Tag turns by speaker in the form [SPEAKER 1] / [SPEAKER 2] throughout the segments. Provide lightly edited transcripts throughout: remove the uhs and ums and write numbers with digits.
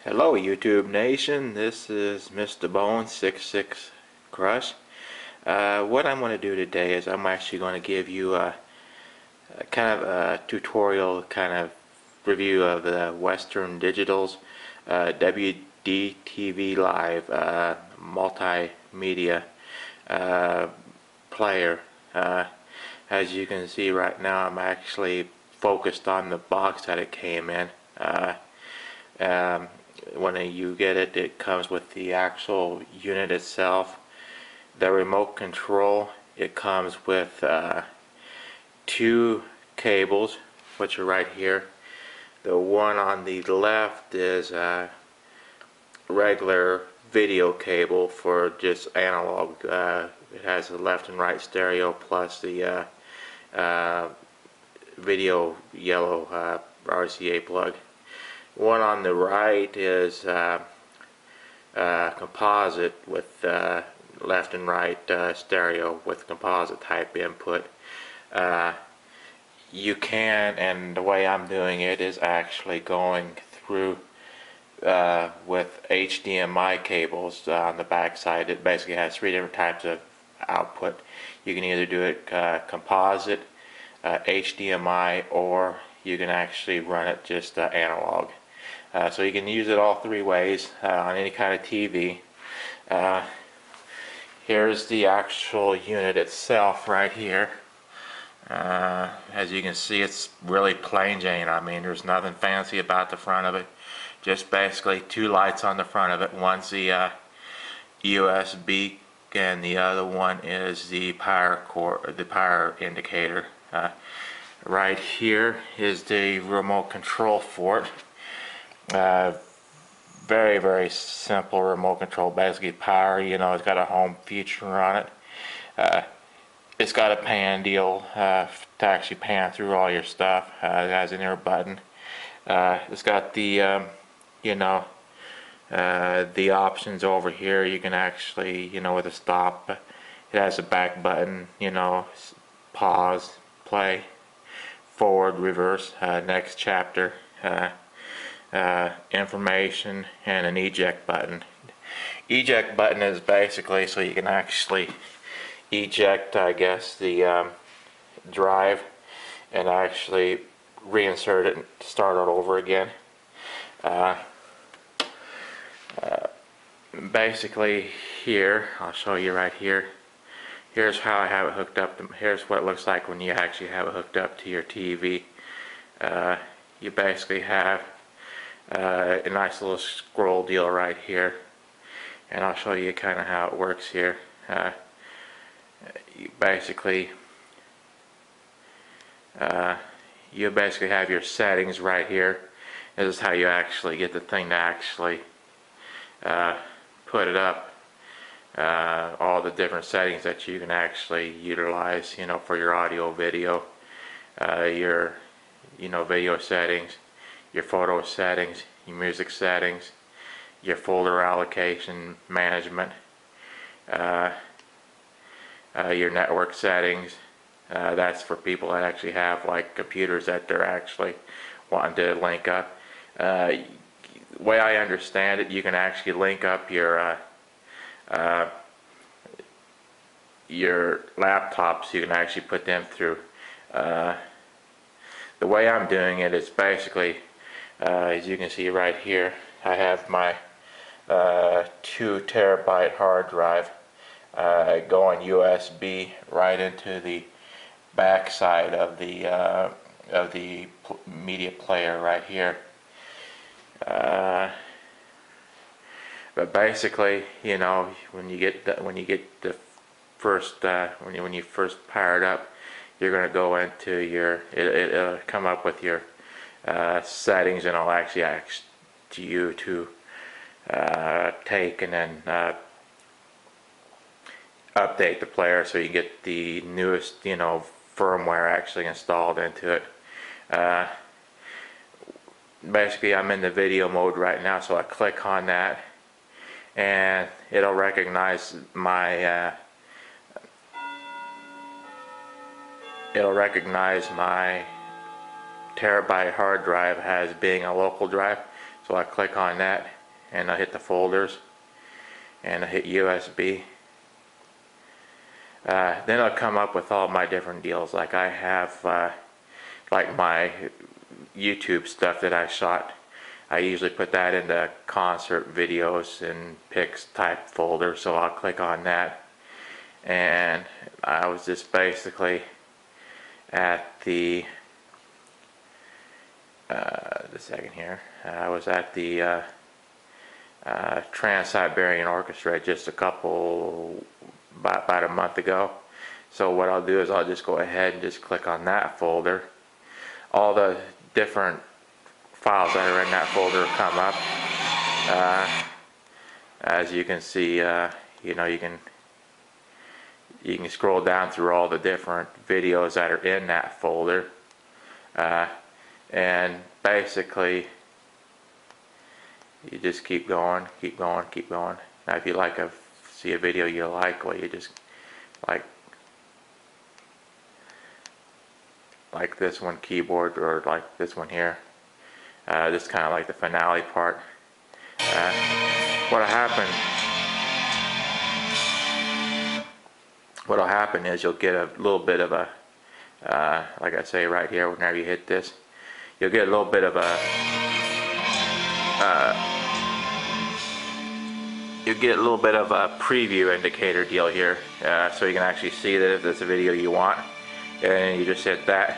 [SPEAKER 1] Hello YouTube Nation, this is Mr. Bone 66 Crush. What I'm going to do today is I'm actually going to give you a kind of a tutorial kind of review of the Western Digital's Wdtv Live multimedia player. As you can see right now, I'm actually focused on the box that it came in. When you get it, it comes with the actual unit itself. The remote control, it comes with two cables, which are right here. The one on the left is a regular video cable for just analog. It has the left and right stereo plus the video yellow RCA plug. One on the right is composite with left and right stereo with composite type input. You can, and the way I'm doing it is actually going through with HDMI cables on the back side. It basically has three different types of output. You can either do it composite, HDMI, or you can actually run it just analog. So you can use it all three ways on any kind of TV. Here's the actual unit itself right here. As you can see, it's really plain Jane. I mean, there's nothing fancy about the front of it. Just basically two lights on the front of it. One's the USB, and the other one is the power indicator. Right here is the remote control for it. Very simple remote control. Basically power, it's got a home feature on it. It's got a pan deal to actually pan through all your stuff. It has an air button. It's got the the options over here. You can actually, with a stop, it has a back button, pause, play, forward, reverse, next chapter, information, and an eject button. Eject button is basically so you can actually eject, I guess, the drive and actually reinsert it and start it over again. Basically here, I'll show you right here. Here's how I have it hooked up. Here's what it looks like when you actually have it hooked up to your TV. You basically have a nice little scroll deal right here, and I'll show you kind of how it works here. You basically have your settings right here. This is how you actually get the thing to actually put it up. All the different settings that you can actually utilize, for your audio, video, your video settings, your photo settings, your music settings, your folder allocation management, your network settings. That's for people that actually have like computers that they're actually wanting to link up. The way I understand it, you can actually link up your laptops. You can actually put them through. The way I'm doing it is basically, as you can see right here, I have my 2 terabyte hard drive going USB right into the back side of the media player right here. But basically, when you first power it up, you're going to go into your, it'll come up with your settings, and it'll actually ask you to take and then update the player so you get the newest firmware actually installed into it. Basically, I'm in the video mode right now, so I click on that and it'll recognize my terabyte hard drive as being a local drive. So I click on that, and I hit the folders, and I hit USB. Then I'll come up with all my different deals. Like I have like my YouTube stuff that I shot. I usually put that in the concert videos and pics type folder, so I'll click on that. And I was just basically at the second here. I was at the Trans-Siberian Orchestra just about a month ago. So what I'll do is I'll just go ahead and just click on that folder. All the different files that are in that folder come up. As you can see, you know, you can scroll down through all the different videos that are in that folder, and basically you just keep going. Now if you see a video you like, well, you just like this one, keyboard, or like this one here. This is kind of like the finale part. What'll happen is you'll get a little bit of a, like I say right here, whenever you hit this, you'll get a little bit of a, preview indicator deal here, so you can actually see that if there's a video you want, and you just hit that,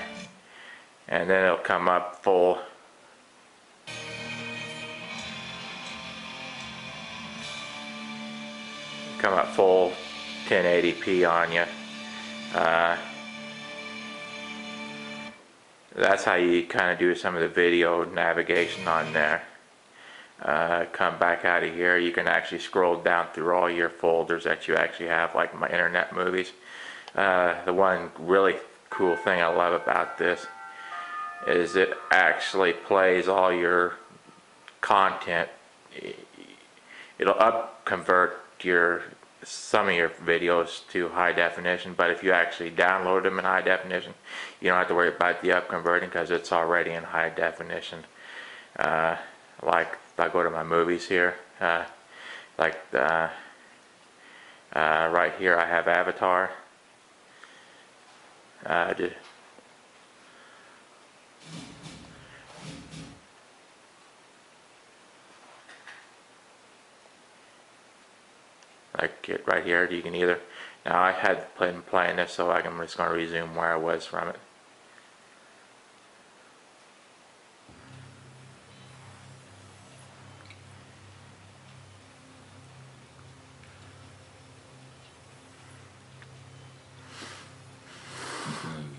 [SPEAKER 1] and then it'll come up full. 1080p on you. That's how you kind of do some of the video navigation on there. Come back out of here, you can actually scroll down through all your folders that you actually have, like my internet movies. The one really cool thing I love about this is it actually plays all your content. It'll convert some of your videos to high definition, but if you actually download them in high definition, you don't have to worry about the converting because it's already in high definition. Like if I go to my movies here, right here I have Avatar. Like it right here, you can either, now I had been playing this, so I'm just going to resume where I was from it.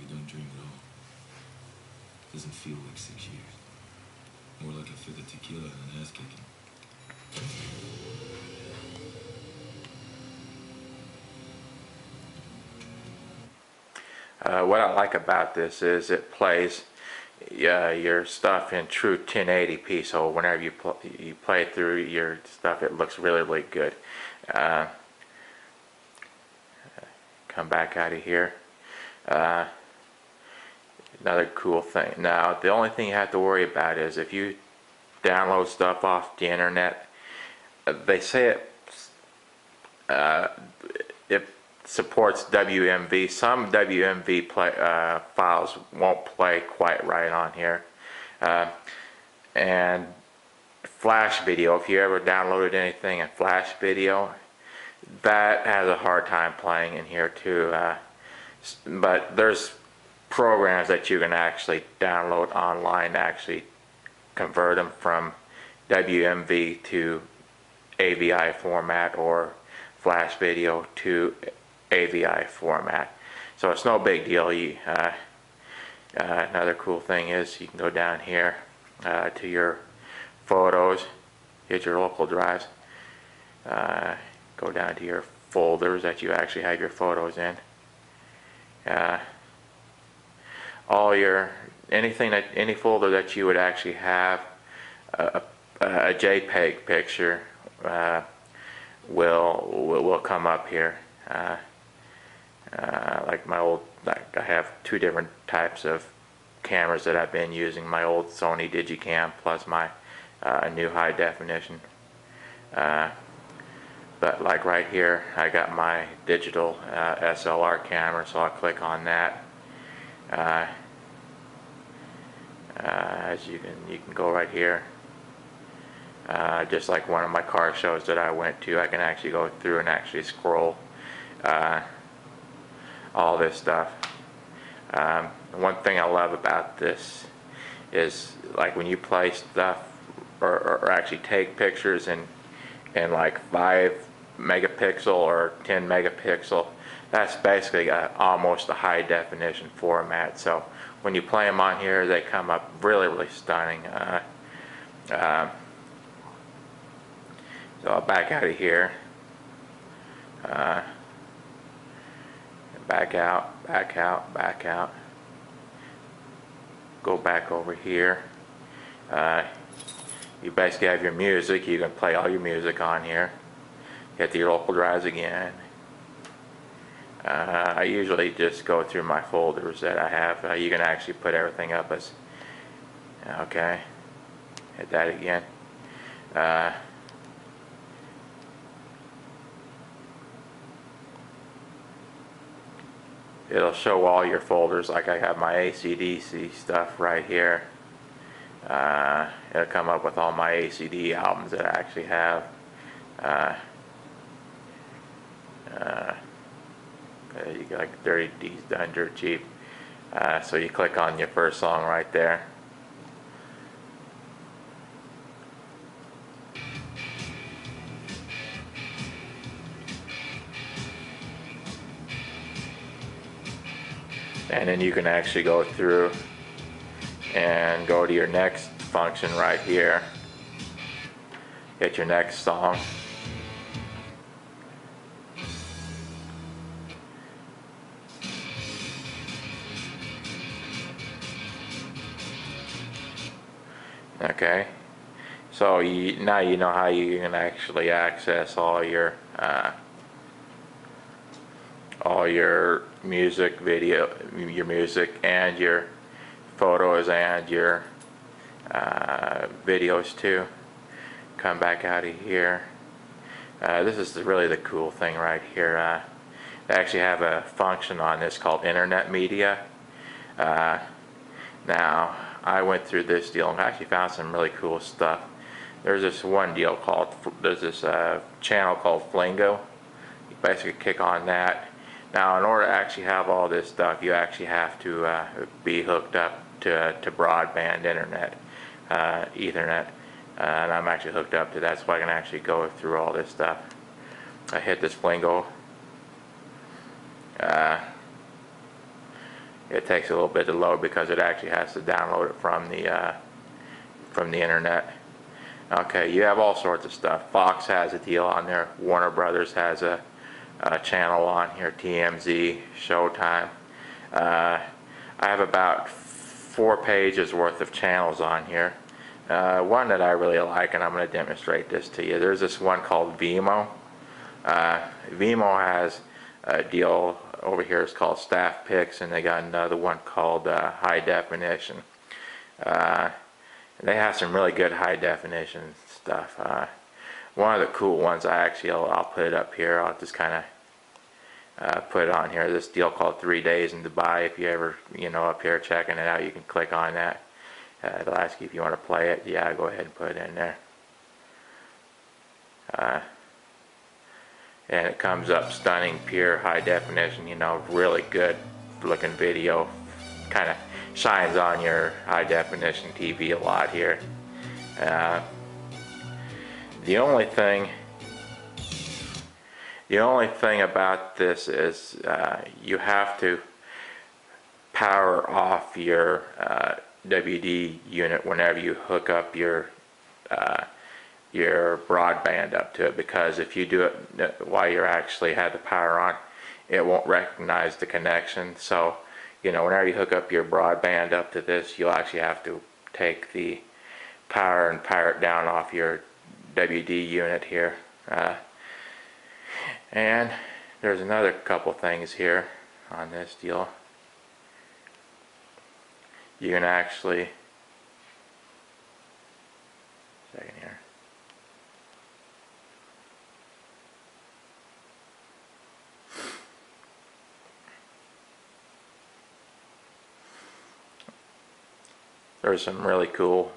[SPEAKER 2] You don't dream at all. Doesn't feel like 6 years. More like a fifth of tequila and an ass kicking.
[SPEAKER 1] What I like about this is it plays your stuff in true 1080p, so whenever you play through your stuff, it looks really, really good. Come back out of here. Another cool thing. Now, the only thing you have to worry about is if you download stuff off the internet, they say it supports WMV. Some WMV files won't play quite right on here. And Flash video, if you ever downloaded anything in Flash video, that has a hard time playing in here too. But there's programs that you can actually download online to actually convert them from WMV to AVI format or Flash video to AVI format. So it's no big deal. Another cool thing is you can go down here to your photos, hit your local drives, go down to your folders that you actually have your photos in. Any folder that you would actually have a JPEG picture will come up here. Like I have two different types of cameras that I've been using, my old Sony Digicam plus my new high definition But like right here, I got my digital SLR camera, so I'll click on that. As you can go right here. Just like one of my car shows that I went to, I can actually go through and actually scroll all this stuff. One thing I love about this is like when you play stuff or actually take pictures in like 5 megapixel or 10 megapixel, that's basically almost a high definition format. So when you play them on here, they come up really stunning. So I'll back out of here, back out, back out, back out, go back over here. You basically have your music. You can play all your music on here. Hit your local drives again. I usually just go through my folders that I have. You can actually put everything up as, okay, hit that again. It'll show all your folders. Like I have my AC/DC stuff right here. It'll come up with all my ACD albums that I actually have. You got like Dirty D's Done Dirt Cheap. So you click on your first song right there. And then you can actually go through and go to your next function right here. Get your next song. Okay, so now you know how you can actually access all your music, your music and your photos and your videos too. Come back out of here. This is really the cool thing right here. They actually have a function on this called Internet Media. Now, I went through this deal and actually found some really cool stuff. There's this one deal called, there's this channel called Flingo. You basically click on that. Now, in order to actually have all this stuff, you actually have to be hooked up to broadband internet, Ethernet. And I'm actually hooked up to that, so I can actually go through all this stuff. I hit this Flingo. It takes a little bit to load because it actually has to download it from the internet. Okay, you have all sorts of stuff. Fox has a deal on there. Warner Brothers has a channel on here. TMZ, Showtime. I have about 4 pages worth of channels on here. One that I really like, and I'm going to demonstrate this to you. There's this one called Vimeo. Vimeo has a deal over here. It's called Staff Picks, and they got another one called High Definition. They have some really good high definition stuff. One of the cool ones, I'll put it up here. I'll just kind of put it on here. This deal called 3 Days in Dubai. If you ever, up here checking it out, you can click on that. It'll ask you if you want to play it. Yeah, go ahead and put it in there. And it comes up stunning, pure, high definition, really good looking video. Kind of shines on your high definition TV a lot here. The only thing about this is you have to power off your WD unit whenever you hook up your broadband up to it, because if you do it while you actually have the power on, it won't recognize the connection. So whenever you hook up your broadband up to this, you'll actually have to take the power and power it down off your WD unit here. And there's another couple things here on this deal. You can actually, second here, there's some really cool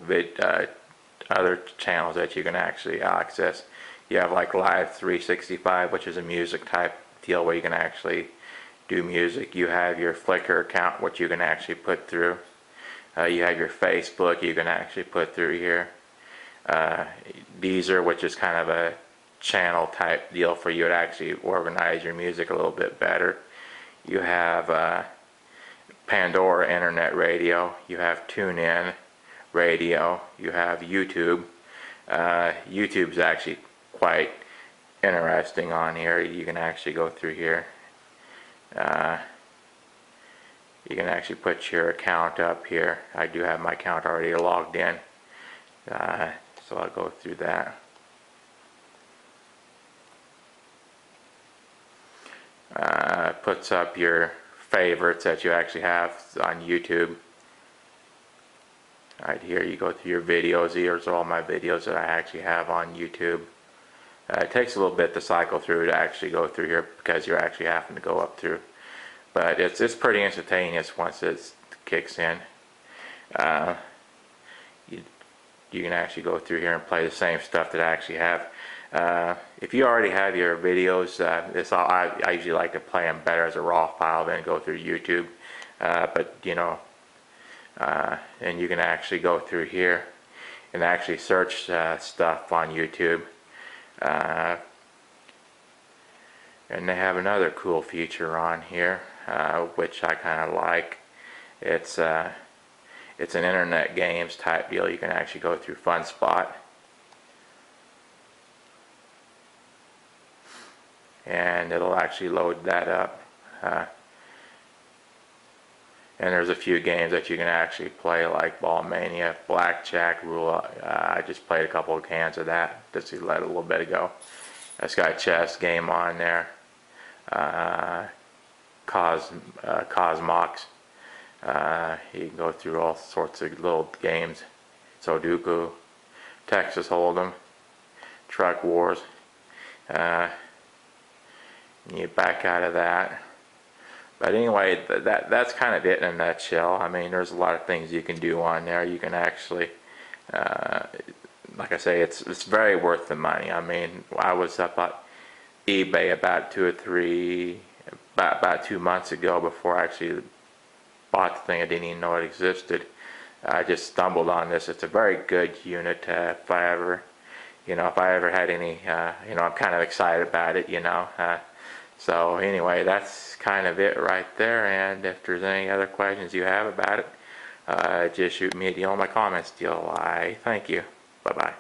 [SPEAKER 1] other channels that you can actually access. You have like Live 365, which is a music type deal where you can actually do music. You have your Flickr account, which you can actually put through. You have your Facebook you can actually put through here. Deezer, which is kind of a channel type deal for you to actually organize your music a little bit better. You have Pandora Internet Radio. You have TuneIn Radio. You have YouTube. YouTube's actually quite interesting on here. You can actually go through here. You can actually put your account up here. I do have my account already logged in, so I'll go through that. Puts up your favorites that you actually have on YouTube. Right here you go through your videos. Here's all my videos that I actually have on YouTube. It takes a little bit to cycle through to actually go through here because you're actually having to go up through. But it's pretty instantaneous once it kicks in. You can actually go through here and play the same stuff that I actually have. If you already have your videos, I usually like to play them better as a raw file than go through YouTube. But you know, and you can actually go through here and actually search stuff on YouTube. And they have another cool feature on here, which I kind of like. It's an internet games type deal. You can actually go through FunSpot, and it'll actually load that up. And there's a few games that you can actually play, like Ball Mania, Blackjack, Rule. I just played a couple of cans of that just a little bit ago. It's got a chess game on there. Cosmox. You can go through all sorts of little games. Sudoku, Texas Hold'em, Truck Wars. You back out of that. But anyway, that's kind of it in a nutshell. I mean, there's a lot of things you can do on there. You can actually, like I say, it's very worth the money. I mean, I was up at eBay about 2 months ago before I actually bought the thing. I didn't even know it existed. I just stumbled on this. It's a very good unit. If I ever had any, I'm kind of excited about it. So anyway, that's kind of it right there. And if there's any other questions you have about it, just shoot me a deal in my comments deal. I thank you. Bye bye.